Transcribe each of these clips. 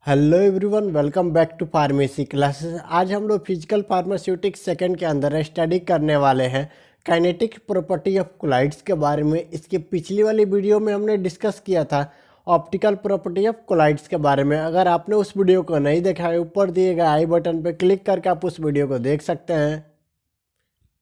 Hello everyone, welcome back to pharmacy classes. आज हम लोग फिजिकल फार्मास्यूटिक्स सेकंड के अंदर स्टडी करने वाले हैं काइनेटिक प्रॉपर्टी ऑफ कोलाइड्स के बारे में। इसकी पिछली वाली वीडियो में हमने डिस्कस किया था ऑप्टिकल प्रॉपर्टी ऑफ कोलाइड्स के बारे में। अगर आपने उस वीडियो को नहीं देखा है, ऊपर दिए गए आई बटन पर क्लिक करके आप उस वीडियो को देख सकते हैं।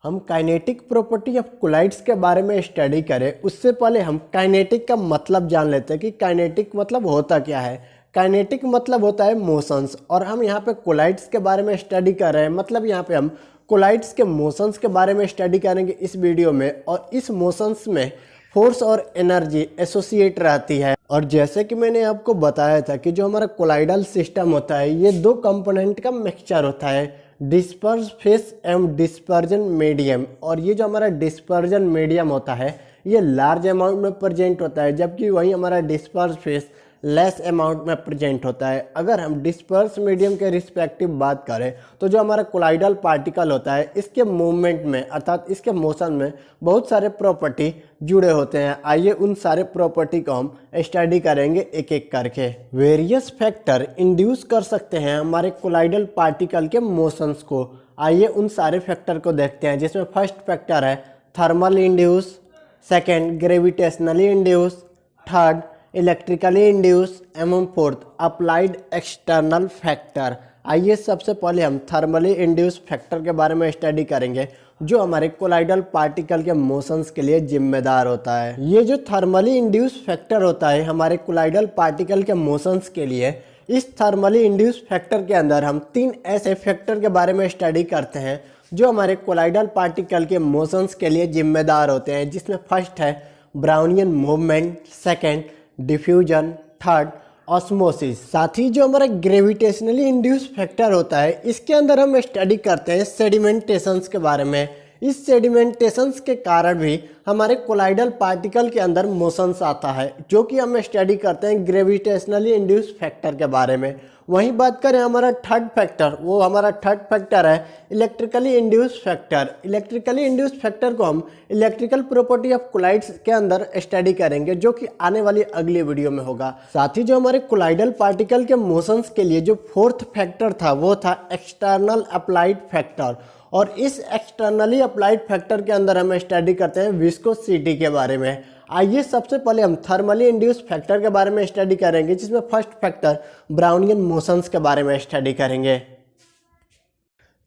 हम काइनेटिक प्रॉपर्टी ऑफ कोलाइड्स के बारे में स्टडी करें उससे पहले हम काइनेटिक का मतलब जान लेते हैं कि काइनेटिक मतलब होता क्या है। काइनेटिक मतलब होता है मोशंस, और हम यहाँ पे कोलाइड्स के बारे में स्टडी कर रहे हैं। मतलब यहाँ पे हम कोलाइड्स के मोशंस के बारे में स्टडी करेंगे इस वीडियो में, और इस मोशंस में फोर्स और एनर्जी एसोसिएट रहती है। और जैसे कि मैंने आपको बताया था कि जो हमारा कोलाइडल सिस्टम होता है ये दो कंपोनेंट का मिक्सचर होता है, डिस्पर्स फेस एवं डिस्पर्जन मीडियम। और ये जो हमारा डिस्पर्जन मीडियम होता है ये लार्ज अमाउंट में प्रेजेंट होता है, जबकि वही हमारा डिस्पर्स फेस लेस अमाउंट में प्रेजेंट होता है। अगर हम डिस्पर्स मीडियम के रिस्पेक्टिव बात करें तो जो हमारा कोलाइडल पार्टिकल होता है इसके मूवमेंट में अर्थात इसके मोशन में बहुत सारे प्रॉपर्टी जुड़े होते हैं। आइए उन सारे प्रॉपर्टी को हम स्टडी करेंगे एक एक करके। वेरियस फैक्टर इंड्यूस कर सकते हैं हमारे कोलाइडल पार्टिकल के मोशंस को। आइए उन सारे फैक्टर को देखते हैं, जिसमें फर्स्ट फैक्टर है thermal induce, second gravitationally induce, third electrically induce एवं फोर्थ अप्लाइड एक्सटर्नल फैक्टर। आइए सबसे पहले हम थर्मली इंड्यूस फैक्टर के बारे में स्टडी करेंगे, जो हमारे कोलाइडल पार्टिकल के मोशंस के लिए जिम्मेदार होता है। ये जो थर्मली इंड्यूस फैक्टर होता है हमारे कोलाइडल पार्टिकल के मोशंस के लिए, इस थर्मली इंड्यूस फैक्टर के अंदर हम तीन ऐसे फैक्टर के बारे में स्टडी करते हैं जो हमारे कोलाइडल पार्टिकल के मोशंस के लिए जिम्मेदार होते हैं, जिसमें फर्स्ट है Brownian movement, second diffusion, third osmosis. साथ ही जो हमारा ग्रेविटेशनली इंड्यूस फैक्टर होता है इसके अंदर हम स्टडी करते हैं सेडिमेंटेशंस के बारे में। इस सेडिमेंटेशंस के कारण भी हमारे कोलाइडल पार्टिकल के अंदर मोशंस आता है, जो कि हम स्टडी करते हैं ग्रेविटेशनली इंड्यूस फैक्टर के बारे में। वहीं बात करें हमारा थर्ड फैक्टर, वो हमारा थर्ड फैक्टर है electrically induce factor. Electrically induce factor को हम इलेक्ट्रिकल प्रॉपर्टी ऑफ कोलाइड्स के अंदर स्टडी करेंगे, जो कि आने वाली अगली वीडियो में होगा। साथ ही जो हमारे कोलाइडल पार्टिकल के मोशंस के लिए जो फोर्थ फैक्टर था वो था एक्सटर्नल अप्लाइड फैक्टर। और इस एक्सटर्नली अप्लाइड फैक्टर के अंदर हम स्टडी करते हैं विस्कोसिटी के बारे में। आइए सबसे पहले हम थर्मली इंड्यूस फैक्टर के बारे में स्टडी करेंगे, जिसमें फर्स्ट फैक्टर ब्राउनियन मोशंस के बारे में स्टडी करेंगे।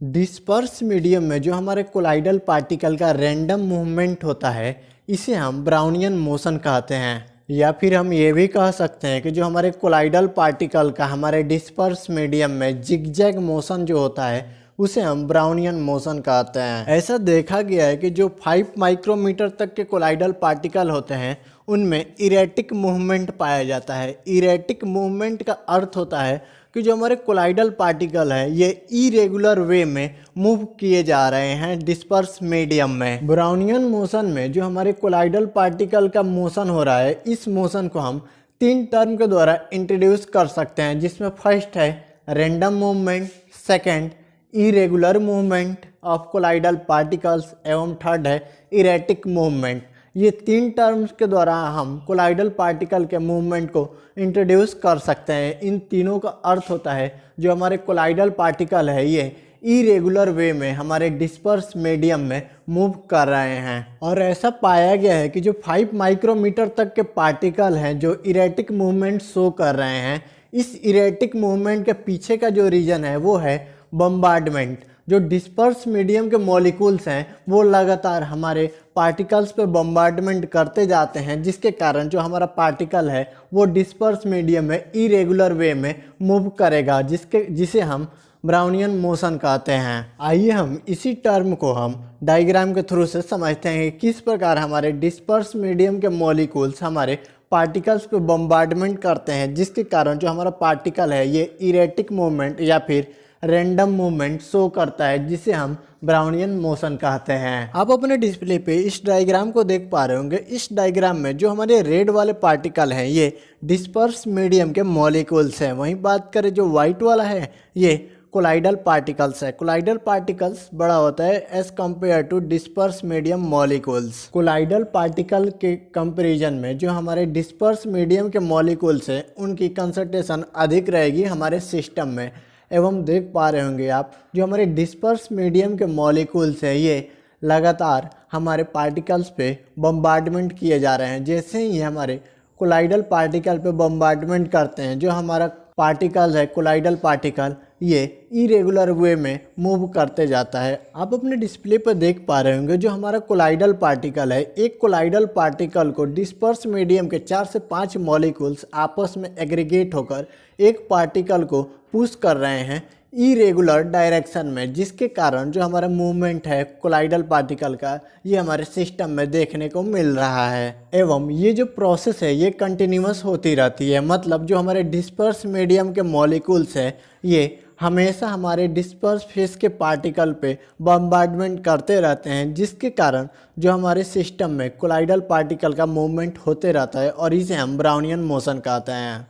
डिस्पर्स मीडियम में जो हमारे कोलाइडल पार्टिकल का रैंडम मूवमेंट होता है इसे हम ब्राउनियन मोशन कहते हैं, या फिर हम ये भी कह सकते हैं कि जो हमारे कोलाइडल पार्टिकल का हमारे डिस्पर्स मीडियम में जिगजैग मोशन जो होता है उसे हम ब्राउनियन मोशन कहते हैं। ऐसा देखा गया है कि जो 5 माइक्रोमीटर तक के कोलाइडल पार्टिकल होते हैं उनमें इरेटिक मूवमेंट पाया जाता है। इरेटिक मूवमेंट का अर्थ होता है कि जो हमारे कोलाइडल पार्टिकल है ये इरेगुलर वे में मूव किए जा रहे हैं डिस्पर्स मीडियम में। ब्राउनियन मोशन में जो हमारे कोलाइडल पार्टिकल का मोशन हो रहा है इस मोशन को हम तीन टर्म के द्वारा इंट्रोड्यूस कर सकते हैं, जिसमें फर्स्ट है random movement, second irregular movement of colloidal particles एवं थर्ड है इरेटिक मूवमेंट। ये तीन टर्म्स के द्वारा हम कोलाइडल पार्टिकल के मूवमेंट को इंट्रोड्यूस कर सकते हैं। इन तीनों का अर्थ होता है जो हमारे कोलाइडल पार्टिकल है ये इरेगुलर वे में हमारे डिस्पर्स मीडियम में मूव कर रहे हैं। और ऐसा पाया गया है कि जो 5 माइक्रोमीटर तक के पार्टिकल हैं जो इरेटिक मूवमेंट शो कर रहे हैं, इस इरेटिक मूवमेंट के पीछे का जो रीजन है वो है बम्बार्डमेंट। जो डिस्पर्स मीडियम के मॉलिक्यूल्स हैं वो लगातार हमारे पार्टिकल्स पे बम्बार्डमेंट करते जाते हैं, जिसके कारण जो हमारा पार्टिकल है वो डिस्पर्स मीडियम में इरेगुलर वे में मूव करेगा, जिसे हम ब्राउनियन मोशन कहते हैं। आइए हम इसी टर्म को हम डायग्राम के थ्रू से समझते हैं कि किस प्रकार हमारे डिस्पर्स मीडियम के मॉलिक्यूल्स हमारे पार्टिकल्स पे बम्बार्डमेंट करते हैं, जिसके कारण जो हमारा पार्टिकल है ये इरेटिक मूवमेंट या फिर रैंडम मूवमेंट शो करता है, जिसे हम ब्राउनियन मोशन कहते हैं। आप अपने डिस्प्ले पे इस डायग्राम को देख पा रहे होंगे। इस डायग्राम में जो हमारे रेड वाले पार्टिकल हैं ये डिस्पर्स मीडियम के मॉलिक्यूल्स हैं। वहीं बात करें जो व्हाइट वाला है ये कोलाइडल पार्टिकल्स है। कोलाइडल पार्टिकल्स बड़ा होता है as compare to disperse medium molecules. Colloidal particle के कंपैरिजन में जो हमारे डिस्पर्स मीडियम के मॉलिक्यूल्स हैं उनकी कंसंट्रेशन अधिक रहेगी हमारे सिस्टम में। एवं देख पा रहे होंगे आप जो हमारे डिस्पर्स मीडियम के मॉलिक्यूल्स हैं ये लगातार हमारे पार्टिकल्स पे बम्बार्डमेंट किए जा रहे हैं। जैसे ही हमारे कोलाइडल पार्टिकल पे बम्बार्डमेंट करते हैं जो हमारा पार्टिकल है कोलाइडल पार्टिकल ये इरेगुलर वे में मूव करते जाता है। आप अपने डिस्प्ले पर देख पा रहे होंगे जो हमारा कोलाइडल पार्टिकल है, एक कोलाइडल पार्टिकल को डिस्पर्स मीडियम के 4 से 5 मॉलिक्यूल्स आपस में एग्रीगेट होकर एक पार्टिकल को पुश कर रहे हैं इरेगुलर डायरेक्शन में, जिसके कारण जो हमारा मूवमेंट है कोलाइडल पार्टिकल का ये हमारे सिस्टम में देखने को मिल रहा है। एवं ये जो प्रोसेस है ये कंटिन्यूअस होती रहती है, मतलब जो हमारे डिस्पर्स मीडियम के मॉलिक्यूल्स है ये हमेशा हमारे डिस्पर्स फेस के पार्टिकल पे बम्बार्डमेंट करते रहते हैं, जिसके कारण जो हमारे सिस्टम में कोलाइडल पार्टिकल का मूवमेंट होते रहता है और इसे हम ब्राउनियन मोशन कहते हैं।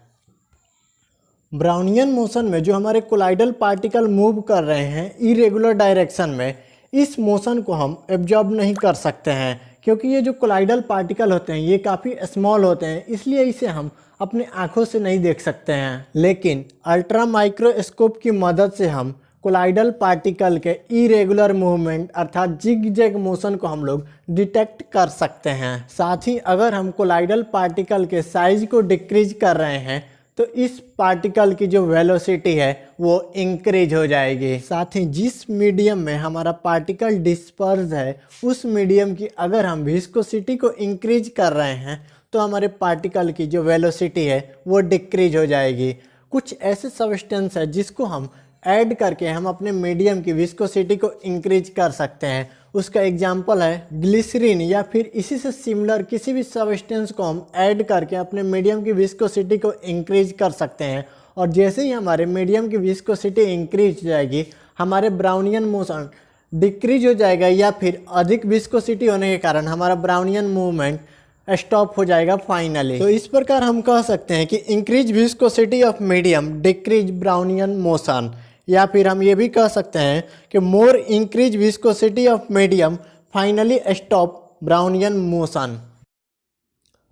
ब्राउनियन मोशन में जो हमारे कोलाइडल पार्टिकल मूव कर रहे हैं इरेगुलर डायरेक्शन में, इस मोशन को हम एब्जॉर्ब नहीं कर सकते हैं क्योंकि ये जो कोलाइडल पार्टिकल होते हैं ये काफ़ी स्मॉल होते हैं, इसलिए इसे हम अपने आँखों से नहीं देख सकते हैं। लेकिन अल्ट्रा माइक्रोस्कोप की मदद से हम कोलाइडल पार्टिकल के इरेगुलर मूवमेंट अर्थात जिग जैग मोशन को हम लोग डिटेक्ट कर सकते हैं। साथ ही अगर हम कोलाइडल पार्टिकल के साइज को डिक्रीज कर रहे हैं तो इस पार्टिकल की जो वेलोसिटी है वो इंक्रीज हो जाएगी। साथ ही जिस मीडियम में हमारा पार्टिकल डिस्पर्स है उस मीडियम की अगर हम विस्कोसिटी को इंक्रीज कर रहे हैं तो हमारे पार्टिकल की जो वेलोसिटी है वो डिक्रीज हो जाएगी। कुछ ऐसे सब्सटेंस है जिसको हम ऐड करके हम अपने मीडियम की विस्कोसिटी को इंक्रीज कर सकते हैं। उसका एग्जाम्पल है ग्लिसरीन या फिर इसी से सिमिलर किसी भी सब्सटेंस को हम ऐड करके अपने मीडियम की विस्कोसिटी को इंक्रीज कर सकते हैं। और जैसे ही हमारे मीडियम की विस्कोसिटी इंक्रीज हो जाएगी हमारे ब्राउनियन मोशन डिक्रीज हो जाएगा या फिर अधिक विस्कोसिटी होने के कारण हमारा ब्राउनियन मूवमेंट स्टॉप हो जाएगा फाइनली। तो इस प्रकार हम कह सकते हैं कि increase viscosity of medium decrease Brownian motion, या फिर हम ये भी कह सकते हैं कि मोर increase viscosity of medium finally stop Brownian motion.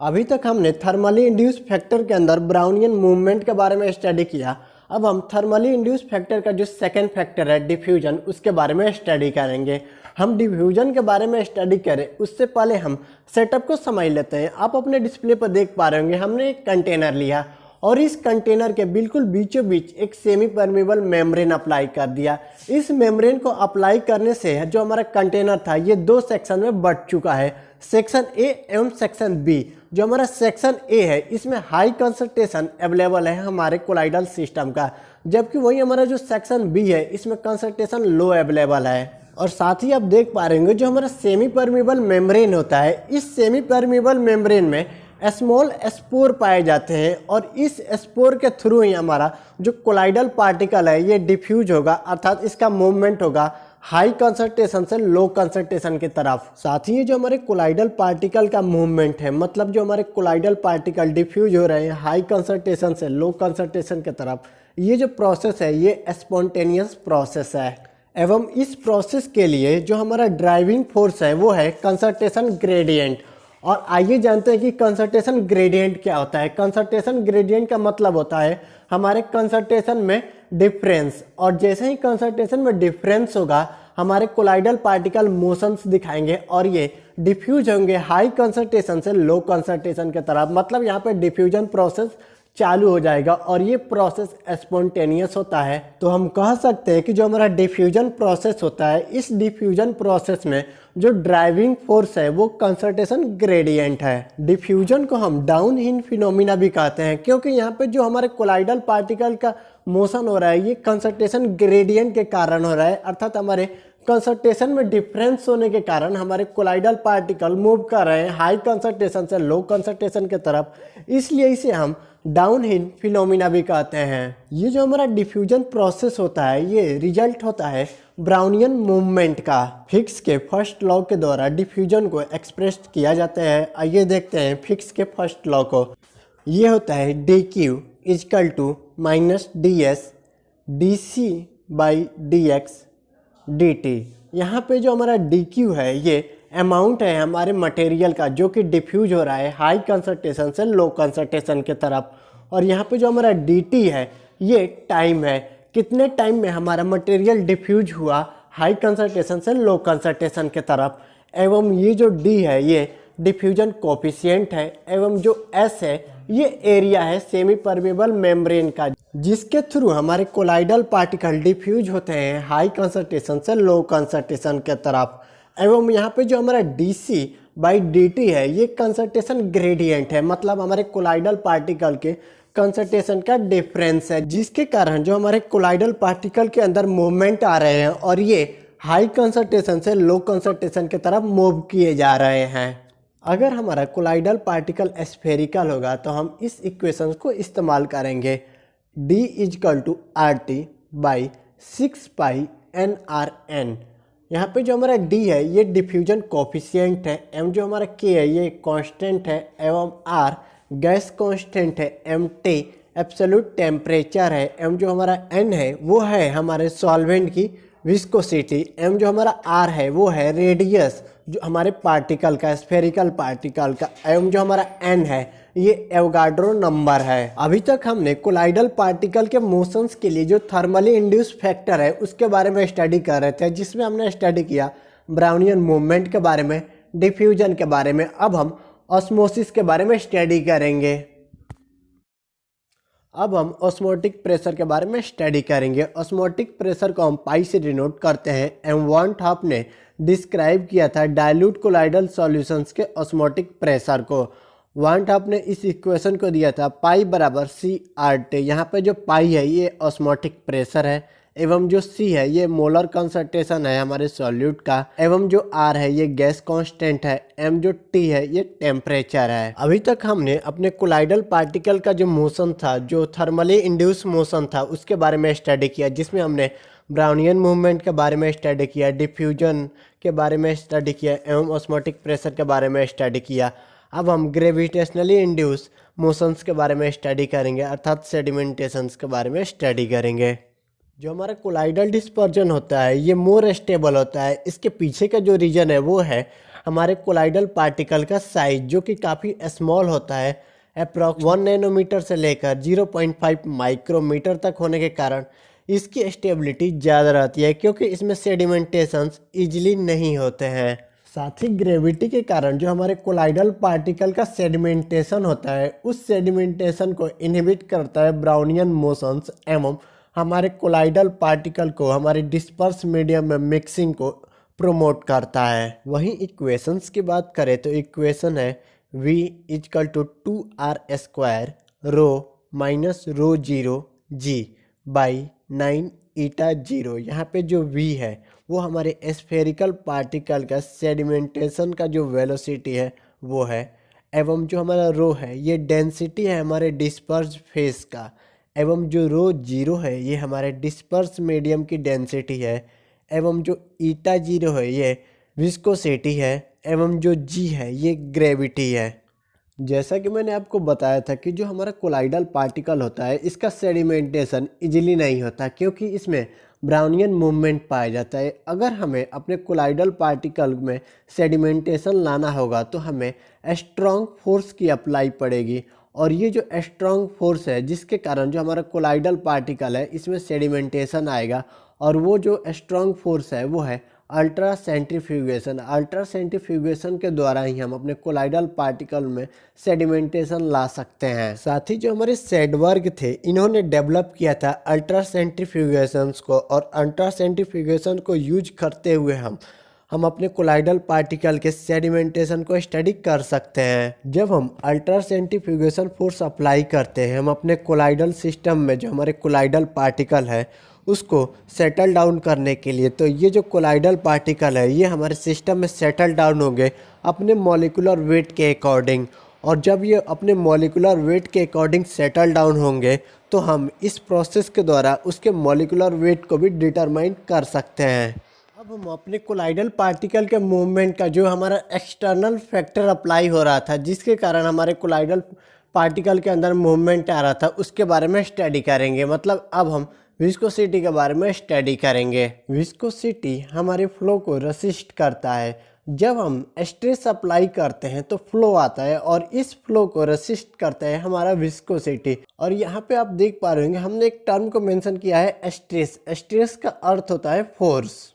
अभी तक हमने थर्मली इंड्यूस फैक्टर के अंदर ब्राउनियन मूवमेंट के बारे में स्टडी किया। अब हम थर्मली इंड्यूस फैक्टर का जो सेकंड फैक्टर है डिफ्यूजन, उसके बारे में स्टडी करेंगे। हम डिफ्यूजन के बारे में स्टडी करें उससे पहले हम सेटअप को समझ लेते हैं। आप अपने डिस्प्ले पर देख पा रहे होंगे हमने एक कंटेनर लिया और इस कंटेनर के बिल्कुल बीचों बीच एक सेमी परमेबल मेम्ब्रेन अप्लाई कर दिया। इस मेम्ब्रेन को अप्लाई करने से जो हमारा कंटेनर था ये 2 सेक्शन में बट चुका है, सेक्शन ए एवं सेक्शन बी। जो हमारा सेक्शन ए है इसमें हाई कंसंट्रेशन अवेलेबल है हमारे कोलाइडल सिस्टम का, जबकि वही हमारा जो सेक्शन बी है इसमें कंसंट्रेशन लो अवेलेबल है। और साथ ही आप देख पा रहे होंगे जो हमारा सेमी परमेबल मेम्ब्रेन होता है, इस सेमी परमेबल मेम्ब्रेन में स्मॉल स्पोर पाए जाते हैं और इस स्पोर के थ्रू ही हमारा जो कोलाइडल पार्टिकल है ये डिफ्यूज होगा, अर्थात इसका मूवमेंट होगा हाई कंसंट्रेशन से लो कंसंट्रेशन की तरफ। साथ ही जो हमारे कोलाइडल पार्टिकल का मूवमेंट है, मतलब जो हमारे कोलाइडल पार्टिकल डिफ्यूज हो रहे हैं हाई कंसंट्रेशन से लो कंसंट्रेशन की तरफ, ये जो प्रोसेस है ये स्पॉन्टेनियस प्रोसेस है। एवं इस प्रोसेस के लिए जो हमारा ड्राइविंग फोर्स है वो है कंसंट्रेशन ग्रेडियंट। और आइए जानते हैं कि कंसंट्रेशन ग्रेडियंट क्या होता है। कंसंट्रेशन ग्रेडियंट का मतलब होता है हमारे कंसंट्रेशन में डिफरेंस, और जैसे ही कंसंट्रेशन में डिफरेंस होगा हमारे कोलाइडल पार्टिकल मोशंस दिखाएंगे और ये डिफ्यूज होंगे हाई कंसंट्रेशन से लो कंसंट्रेशन की तरफ। मतलब यहाँ पे डिफ्यूजन प्रोसेस चालू हो जाएगा और ये प्रोसेस स्पॉन्टेनियस होता है। तो हम कह सकते हैं कि जो हमारा डिफ्यूजन प्रोसेस होता है इस डिफ्यूजन प्रोसेस में जो ड्राइविंग फोर्स है वो कंसंट्रेशन ग्रेडियंट है। डिफ्यूजन को हम डाउन हिल फिनोमिना भी कहते हैं क्योंकि यहाँ पे जो हमारे कोलाइडल पार्टिकल का मोशन हो रहा है ये कंसंट्रेशन ग्रेडियंट के कारण हो रहा है, अर्थात हमारे कंसंट्रेशन में डिफरेंस होने के कारण हमारे कोलाइडल पार्टिकल मूव कर रहे हैं हाई कंसंट्रेशन से लो कंसंट्रेशन की तरफ, इसलिए इसे हम डाउन हिल फिनोमिना भी कहते हैं। ये जो हमारा डिफ्यूजन प्रोसेस होता है ये रिजल्ट होता है ब्राउनियन मूवमेंट का। फिक्स के फर्स्ट लॉ के द्वारा डिफ्यूजन को एक्सप्रेस किया जाता है। आइए देखते हैं फिक्स के फर्स्ट लॉ को। ये होता है D Q is equal to minus D S D C by D X D T. यहाँ पर जो हमारा डी क्यू है ये अमाउंट है हमारे मटेरियल का जो कि डिफ्यूज हो रहा है हाई कंसंट्रेशन से लो कंसंट्रेशन की तरफ। और यहाँ पे जो हमारा dt है ये टाइम है, कितने टाइम में हमारा मटेरियल डिफ्यूज हुआ हाई कंसंट्रेशन से लो कंसंट्रेशन की तरफ। एवं ये जो d है ये डिफ्यूजन कोफिशिएंट है, एवं जो s है ये एरिया है सेमी परमेबल मेम्ब्रेन का, जिसके थ्रू हमारे कोलाइडल पार्टिकल डिफ्यूज होते हैं हाई कंसंट्रेशन से लो कंसंट्रेशन के तरफ। एवं यहाँ पे जो हमारा dc बाई dt है ये कंसंट्रेशन ग्रेडियंट है, मतलब हमारे कोलाइडल पार्टिकल के कंसंट्रेशन का डिफरेंस है, जिसके कारण जो हमारे कोलाइडल पार्टिकल के अंदर मूवमेंट आ रहे हैं और ये हाई कंसंट्रेशन से लो कंसंट्रेशन की तरफ मूव किए जा रहे हैं। अगर हमारा कोलाइडल पार्टिकल स्फेरिकल होगा तो हम इस इक्वेशन को इस्तेमाल करेंगे, d is equal to R T by 6 pi N R N. यहाँ पे जो हमारा d है ये डिफ्यूजन कोफिशिएंट है, m जो हमारा k है ये कांस्टेंट है, एवं r गैस कांस्टेंट है, m t एब्सोल्यूट टेम्परेचर है, m जो हमारा n है वो है हमारे सॉल्वेंट की विस्कोसिटी, m जो हमारा r है वो है रेडियस जो हमारे पार्टिकल का स्फेरिकल पार्टिकल का, एवं जो हमारा n है ये एवोगाड्रो नंबर है। अभी तक हमने कोलाइडल पार्टिकल के मोशंस के लिए जो थर्मली इंड्यूस फैक्टर है उसके बारे में स्टडी कर रहे थे, जिसमें हमने स्टडी किया ब्राउनियन मूवमेंट के बारे में, डिफ्यूजन के बारे में। अब हम ऑस्मोसिस के बारे में स्टडी करेंगे। अब हम ऑस्मोटिक प्रेशर के बारे में स्टडी करेंगे। ऑस्मोटिक प्रेशर को हम पाई से डिनोट करते हैं। एम टॉप ने डिस्क्राइब किया था डाइल्यूट कोलाइडल सॉल्यूशंस के ऑस्मोटिक प्रेशर को। वन टॉप ने इस इक्वेशन को दिया था पाई बराबर सी आर टी। यहाँ पे जो पाई है ये ऑस्मोटिक प्रेशर है, एवं जो सी है ये मोलर कंसंट्रेशन है हमारे सॉल्यूट का, एवं जो आर है ये गैस कांस्टेंट है, एम जो टी है ये टेम्परेचर है। अभी तक हमने अपने कोलाइडल पार्टिकल का जो मोशन था, जो थर्मली इंड्यूस मोशन था, उसके बारे में स्टडी किया, जिसमें हमने ब्राउनियन मूवमेंट के बारे में स्टडी किया, डिफ्यूजन के बारे में स्टडी किया, एवं ऑस्मोटिक प्रेशर के बारे में स्टडी किया। अब हम ग्रेविटेशनली इंड्यूस मोशंस के बारे में स्टडी करेंगे, अर्थात सेडिमेंटेशंस के बारे में स्टडी करेंगे। जो हमारा कोलाइडल डिस्पर्जन होता है ये मोर स्टेबल होता है। इसके पीछे का जो रीजन है वो है हमारे कोलाइडल पार्टिकल का साइज, जो कि काफ़ी स्मॉल होता है, अप्रॉक्स 1 नैनोमीटर से लेकर 0.5 माइक्रोमीटर तक होने के कारण इसकी स्टेबिलिटी ज़्यादा रहती है, क्योंकि इसमें सेडिमेंटेशंस ईजिली नहीं होते हैं। साथ ही ग्रेविटी के कारण जो हमारे कोलाइडल पार्टिकल का सेडिमेंटेशन होता है उस सेडिमेंटेशन को इनहिबिट करता है ब्राउनियन मोशंस, एवं हमारे कोलाइडल पार्टिकल को हमारे डिस्पर्स मीडियम में मिक्सिंग को प्रोमोट करता है। वहीं इक्वेशंस की बात करें तो इक्वेशन है v is equal to 2r² rho minus rho 0 g by 9 eta 0। यहाँ पे जो v है वो हमारे स्फेरिकल पार्टिकल का सेडिमेंटेशन का जो वेलोसिटी है वो है, एवं जो हमारा रो है ये डेंसिटी है हमारे डिस्पर्स फेस का, एवं जो रो 0 है ये हमारे डिस्पर्स मीडियम की डेंसिटी है, एवं जो ईटा 0 है ये विस्कोसिटी है, एवं जो जी है ये ग्रेविटी है। जैसा कि मैंने आपको बताया था कि जो हमारा कोलाइडल पार्टिकल होता है इसका सेडिमेंटेशन इजीली नहीं होता, क्योंकि इसमें ब्राउनियन मूवमेंट पाया जाता है। अगर हमें अपने कोलाइडल पार्टिकल में सेडिमेंटेशन लाना होगा तो हमें स्ट्रॉन्ग फोर्स की अप्लाई पड़ेगी, और ये जो स्ट्रॉन्ग फोर्स है जिसके कारण जो हमारा कोलाइडल पार्टिकल है इसमें सेडिमेंटेशन आएगा, और वो जो स्ट्रॉन्ग फोर्स है वो है अल्ट्रा सेंट्रीफ्यूगेशन। अल्ट्रा सेंट्रीफ्यूगेशन के द्वारा ही हम अपने कोलाइडल पार्टिकल में सेडिमेंटेशन ला सकते हैं। साथ ही जो हमारे सेडबर्ग थे इन्होंने डेवलप किया था अल्ट्रा सेंट्रीफ्यूगेशंस को, और अल्ट्रा सेंट्रीफ्यूगेशन को यूज करते हुए हम अपने कोलाइडल पार्टिकल के सेडिमेंटेशन को स्टडी कर सकते हैं। जब हम अल्ट्रा सेंट्रीफ्यूगेशन फोर्स अप्लाई करते हैं हम अपने कोलाइडल सिस्टम में जो हमारे कोलाइडल पार्टिकल है उसको सेटल डाउन करने के लिए, तो ये जो कोलाइडल पार्टिकल है ये हमारे सिस्टम में सेटल डाउन होंगे अपने मॉलिक्यूलर वेट के अकॉर्डिंग, और जब ये अपने मॉलिक्यूलर वेट के अकॉर्डिंग सेटल डाउन होंगे तो हम इस प्रोसेस के द्वारा उसके मॉलिक्यूलर वेट को भी डिटरमाइन कर सकते हैं। अब हम अपने कोलाइडल पार्टिकल के मूवमेंट का जो हमारा एक्सटर्नल फैक्टर अप्लाई हो रहा था जिसके कारण हमारे कोलाइडल पार्टिकल के अंदर मूवमेंट आ रहा था उसके बारे में स्टडी करेंगे। मतलब अब हम विस्कोसिटी के बारे में स्टडी करेंगे। विस्कोसिटी हमारे फ्लो को रेसिस्ट करता है। जब हम स्ट्रेस अप्लाई करते हैं तो फ्लो आता है और इस फ्लो को रेसिस्ट करता है हमारा विस्कोसिटी। और यहाँ पे आप देख पा रहे होंगे हमने एक टर्म को मेंशन किया है स्ट्रेस। स्ट्रेस का अर्थ होता है फोर्स।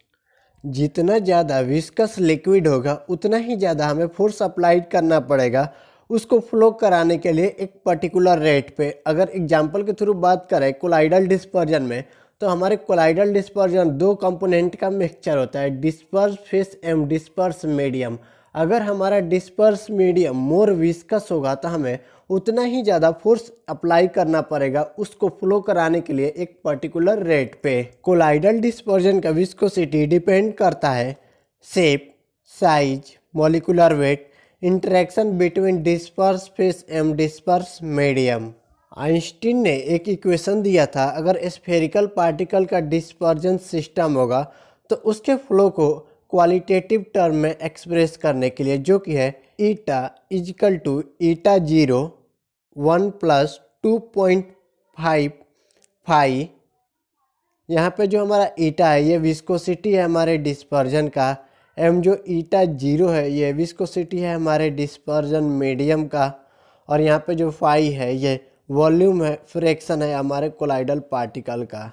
जितना ज़्यादा विस्कस लिक्विड होगा उतना ही ज़्यादा हमें फोर्स अप्लाइड करना पड़ेगा उसको फ्लो कराने के लिए एक पर्टिकुलर रेट पे। अगर एग्जांपल के थ्रू बात करें कोलाइडल डिस्पर्जन में, तो हमारे कोलाइडल डिस्पर्जन दो कंपोनेंट का मिक्सचर होता है, disperse phase and disperse medium. अगर हमारा डिस्पर्स मीडियम मोर विस्कस होगा तो हमें उतना ही ज़्यादा फोर्स अप्लाई करना पड़ेगा उसको फ्लो कराने के लिए एक पर्टिकुलर रेट पे। कोलाइडल डिस्पर्जन का विस्कोसिटी डिपेंड करता है shape, size, molecular weight, interaction between disperse phase and disperse medium. Einstein ने एक इक्वेशन दिया था, अगर स्फेरिकल पार्टिकल का डिस्पर्जन सिस्टम होगा तो उसके फ्लो को क्वालिटेटिव टर्म में एक्सप्रेस करने के लिए, जो कि है ईटा इजिकल टू ईटा 0 1 + 2.55। यहाँ पे जो हमारा ईटा है ये विस्कोसिटी है हमारे डिस्पर्जन का, एम जो ईटा 0 है ये विस्कोसिटी है हमारे डिस्पर्जन मीडियम का, और यहाँ पे जो फाई है ये वॉल्यूम है, फ्रैक्शन है हमारे कोलाइडल पार्टिकल का।